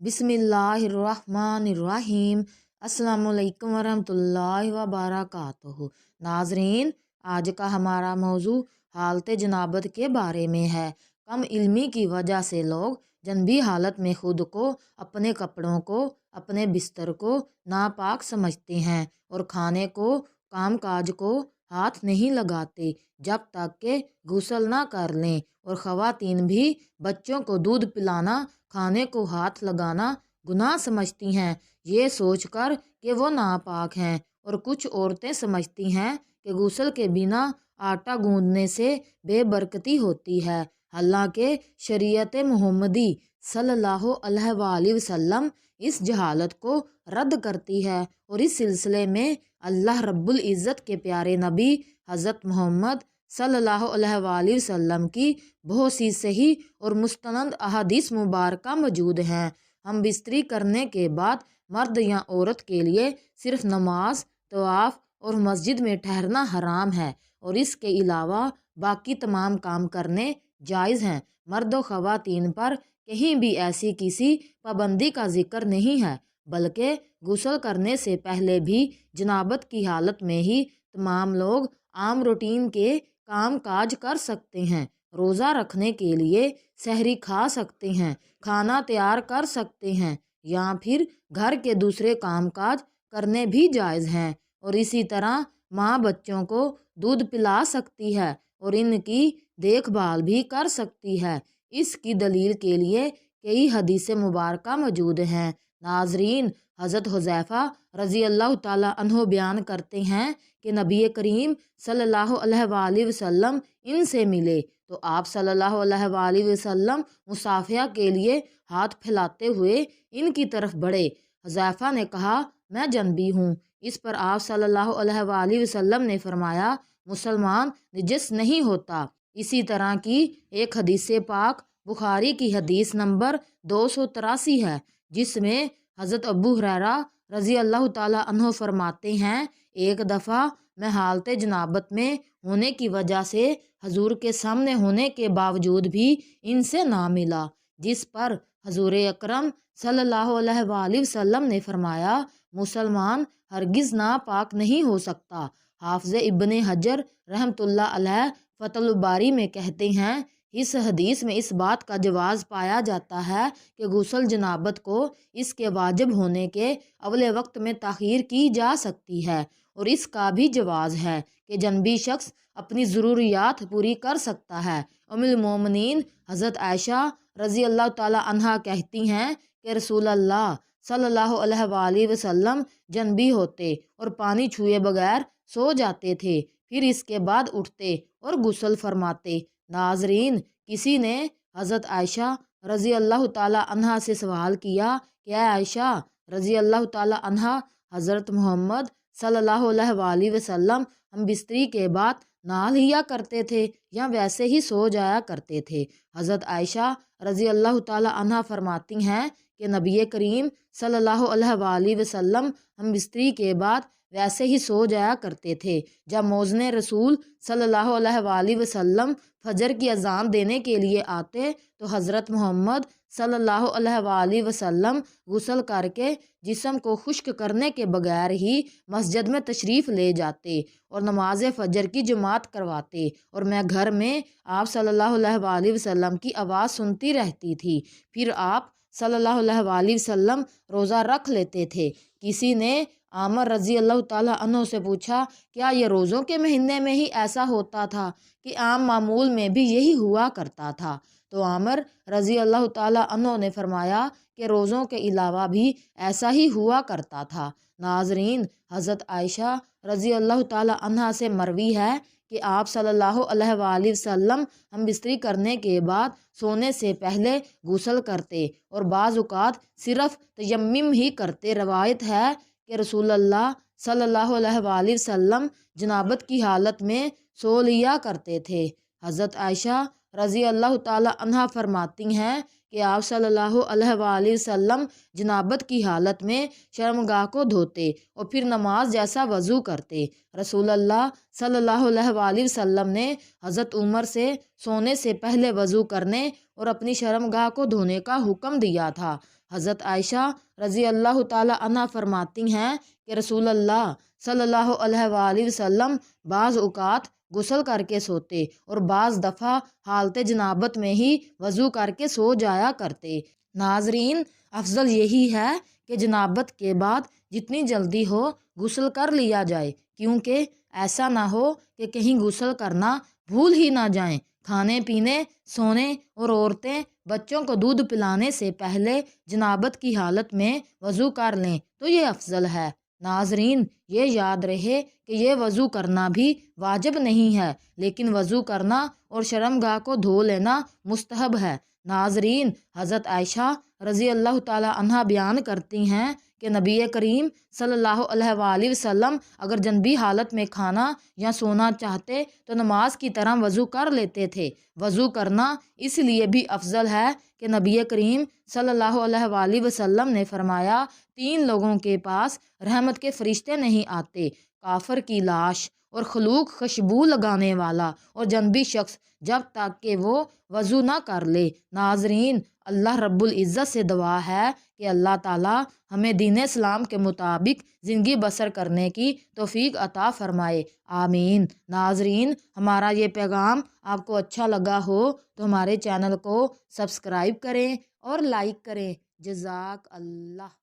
बिस्मिल्लाहिर्रहमानिर्रहीम। अस्सलामुअलैकुम वरहमतुल्लाहि वबरकातुहू। नाजरीन, आज का हमारा मौजू हालत जनाबत के बारे में है। कम इल्मी की वजह से लोग जनबी हालत में खुद को, अपने कपड़ों को, अपने बिस्तर को नापाक समझते हैं और खाने को, काम काज को हाथ नहीं लगाते जब तक के गुस्ल ना कर लें। और ख़वातीन भी बच्चों को दूध पिलाना, खाने को हाथ लगाना गुनाह समझती हैं, ये सोचकर कि वो नापाक हैं। और कुछ औरतें समझती हैं कि गुस्ल के बिना आटा गूंदने से बेबरकती होती है। हालांकि शरीयत मुहम्मदी सल्लल्लाहु अलैहि वसल्लम इस जहालत को रद्द करती है और इस सिलसिले में अल्लाह रब्बुल इज़्ज़त के प्यारे नबी हज़रत मोहम्मद सल्लल्लाहु अलैहि वसल्लम की बहुत सी सही और मुस्तनद अहादीस मुबारक मौजूद हैं। हम बिस्तरी करने के बाद मर्द या औरत के लिए सिर्फ नमाज, तवाफ़ और मस्जिद में ठहरना हराम है और इसके अलावा बाकी तमाम काम करने जायज़ हैं। मर्द व ख़वातीन पर कहीं भी ऐसी किसी पाबंदी का जिक्र नहीं है, बल्कि गुस्ल करने से पहले भी जनाबत की हालत में ही तमाम लोग आम रूटीन के काम काज कर सकते हैं। रोज़ा रखने के लिए सहरी खा सकते हैं, खाना तैयार कर सकते हैं या फिर घर के दूसरे काम काज करने भी जायज़ हैं। और इसी तरह माँ बच्चों को दूध पिला सकती है और इनकी देखभाल भी कर सकती है। इसकी दलील के लिए कई हदीसें मुबारक मौजूद हैं। नाजरीन, हज़रत हुज़ैफ़ा रज़ी अल्लाह ताला अन्हो बयान करते हैं कि नबी करीम सल्लल्लाहु अलैहि वसल्लम इनसे मिले तो आप सल्लल्लाहु अलैहि वसल्लम मुसाफ़िया के लिए हाथ फैलाते हुए इनकी तरफ बढ़े। हुज़ैफ़ा ने कहा, मैं जनबी हूँ। इस पर आप सल्लल्लाहु अलैहि वसल्लम ने फरमाया, मुसलमान निजस नहीं होता। इसी तरह की एक हदीस पाक बुखारी की हदीस नंबर 283 है, जिसमें हज़रत अबू हुरैरा रज़ी अल्लाह ताला अन्हो फरमाते हैं, एक दफ़ा मैं हालत जनाबत में होने की वजह से हजूर के सामने होने के बावजूद भी इनसे ना मिला, जिस पर हजूर अकरम सल्लल्लाहु अलैहि वसल्लम ने फरमाया, मुसलमान हरगिज़ नापाक नहीं हो सकता। हाफ़िज़ इब्ने हजर रहमतुल्लाह अलैह फ़तहुल बारी में कहते हैं, इस हदीस में इस बात का जवाज़ पाया जाता है कि गुस्ल जनाबत को इसके वाजिब होने के अवले वक्त में ताख़ीर की जा सकती है और इसका भी जवाज़ है कि जनबी शख्स अपनी ज़रूरियात पूरी कर सकता है। उम्मुल मोमिनीन हज़रत आयशा रज़ी अल्लाह ताला अन्हा कहती हैं कि रसूल अल्लाह सल्लल्लाहु अलैहि वसल्लम जनबी होते और पानी छुए बगैर सो जाते थे, फिर इसके बाद उठते और गुस्ल फरमाते। नाजरीन, किसी ने हज़रत आयशा रज़ी अल्लाह ताला अन्हा से सवाल किया कि आयशा रज़ी अल्लाह ताला अन्हा, हज़रत मोहम्मद सल्लल्लाहु अलैहि वसल्लम हम बिस्तरी के बाद नहा लिया करते थे या वैसे ही सो जाया करते थे? हज़रत आयशा रज़ी अल्लाह ताला अन्हा फरमाती हैं कि नबी करीम सल्लल्लाहु अलैहि वसल्लम हम बिस्तरी के बाद वैसे ही सो जाया करते थे। जब मौज़ने रसूल सल्लल्लाहु अलैहि वसल्लम फजर की अजान देने के लिए आते तो हज़रत मोहम्मद सल्लल्लाहु अलैहि वसल्लम गुस्ल करके जिस्म को खुश्क करने के बगैर ही मस्जिद में तशरीफ़ ले जाते और नमाज फ़जर की जमात करवाते और मैं घर में आप सल्लल्लाहु अलैहि वसल्लम की आवाज़ सुनती रहती थी। फिर आप सल्लल्लाहु अलैहि वसल्लम रोज़ा रख लेते थे। किसी ने आमर रज़ी अल्लाह ताला अन्हो से पूछा, क्या ये रोज़ों के महीने में ही ऐसा होता था कि आम मामूल में भी यही हुआ करता था? तो आमर रज़ी अल्लाह ताला अन्हो ने फरमाया कि रोज़ों के अलावा भी ऐसा ही हुआ करता था। नाजरीन, हज़रत आयशा रज़ी अल्लाह ताला अन्हा से मरवी है कि आप सल्लल्लाहु अलैहि वसल्लम हम बिस्तरी करने के बाद सोने से पहले गुस्ल करते और बाज़ औक़ात सिर्फ़ तयम्मुम ही करते। रवायत है कि रसूलुल्लाह सल्लल्लाहु अलैहि वसल्लम जनाबत की हालत में सो लिया करते थे। हज़रत आयशा रज़ी अल्लाह ताला अन्हा फरमाती हैं कि आप सल्लल्लाहु अलैहि वसल्लम जनाबत की हालत में शर्मगाह को धोते और फिर नमाज जैसा वज़ू करते। रसूलुल्लाह सल्लल्लाहु अलैहि वसल्लम ने हज़रत उमर से सोने से पहले वज़ू करने और अपनी शर्मगाह को धोने का हुक्म दिया था। حضرت عائشہ رضی اللہ تعالی عنہ فرماتی ہیں کہ رسول اللہ صلی اللہ علیہ وآلہ وسلم بعض اوقات غسل کر کے سوتے اور بعض دفعہ حالت جنابت میں ہی وضو کر کے سو جایا کرتے۔ ناظرین، افضل یہی ہے کہ جنابت کے بعد جتنی جلدی ہو غسل کر لیا جائے، کیونکہ ایسا نہ ہو کہ کہیں غسل کرنا بھول ہی نہ جائیں۔ کھانے پینے، سونے اور عورتیں بچوں کو دودھ پلانے سے پہلے جنابت کی حالت میں وضو کر لیں تو یہ افضل ہے۔ ناظرین، یہ یاد رہے کہ یہ وضو کرنا بھی واجب نہیں ہے، لیکن وضو کرنا اور شرمگاہ کو دھو لینا مستحب ہے۔ ناظرین، حضرت عائشہ رضی اللہ تعالی عنہ بیان کرتی ہیں کہ نبی کریم صلی اللہ علیہ وآلہ وسلم اگر جنبی حالت میں کھانا یا سونا چاہتے تو نماز کی طرح وضو کر لیتے تھے۔ وضو کرنا اس لیے بھی افضل ہے کہ نبی کریم صلی اللہ علیہ وآلہ وسلم نے فرمایا، 3 لوگوں کے پاس رحمت کے فرشتے نہیں آتے: کافر کی لاش اور خلوق خوشبو لگانے والا اور جنبی شخص، جب تک کہ وہ وضو نہ کر لے۔ ناظرین، اللہ رب العزت سے دعا ہے کہ اللہ تعالیٰ ہمیں دین اسلام کے مطابق زندگی بسر کرنے کی توفیق عطا فرمائے، آمین۔ ناظرین، ہمارا یہ پیغام آپ کو اچھا لگا ہو تو ہمارے چینل کو سبسکرائب کریں اور لائک کریں۔ جزاک اللہ۔